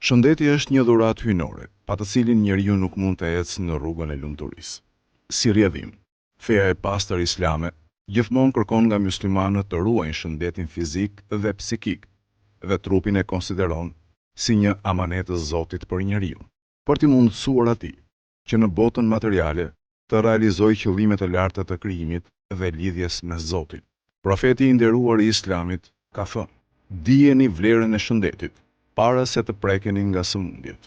Shëndeti është një dhuratë hyjnore, pa të cilin njeriu nuk mund të ecë në rrugën e lumturisë. Si rrjedhim, feja e pastër islame gjithmonë kërkon nga myslimanët të ruajnë shëndetin fizik dhe psikik, dhe trupin e konsideron si një amanet të Zotit për njeriu, për t'i mundësuar atij që në botën materiale të realizojë qëllimet e larta të krijimit dhe lidhjes me Zotin. Profeti i nderuar i Islamit ka thënë: "Dijeni vlerën e shëndetit para se të prekeni nga sëmundjet."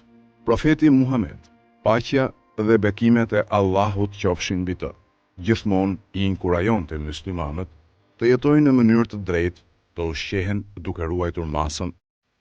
Profeti Muhammed, paqja dhe bekimet e Allahut qofshin mbi të, gjithmonë i inkurajonte muslimanët të jetojnë në mënyrë të drejtë, të ushqehen duke ruajtur masën,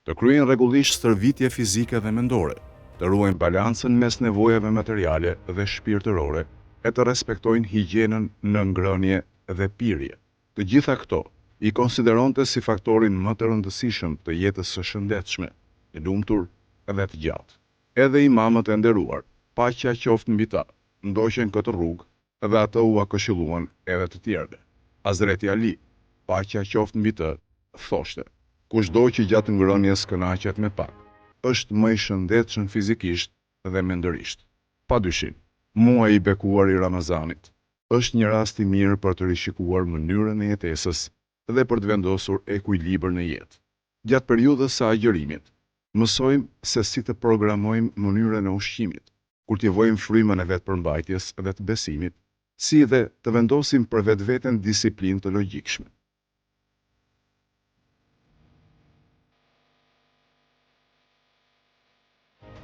të kryejnë rregullisht stërvitje fizike dhe mendore, të ruajnë balancën mes nevojave materiale dhe shpirtërore, e të respektojnë higjienën në ngrënie dhe pirje. Të gjitha këto i konsideronte si faktorin më të rëndësishëm të jetës së shëndetshme, e lumtur dhe të gjatë. Edhe imamët e nderuar, paqja qoftë mbi ta, ndoqën këtë rrugë dhe atë u këshilluan edhe të tjerëve. Hazreti Ali, paqja qoftë mbi të, thoshte: "Kushdo që gjatë ngrënies kënaqet me pak, është më i shëndetshëm fizikisht dhe mendërisht." Padyshim, muaji i bekuar i Ramazanit është një rast i mirë për të rishikuar mënyrën e jetesës dhe për të vendosur ekuilibër në jetë. Gjatë periudhës së agjërimit, mësojmë se si të programojmë mënyrën e ushqimit, kultivojmë frymën e vetëpërmbajtjes dhe të besimit, si dhe të vendosim për vetveten disiplinë të logjikshme.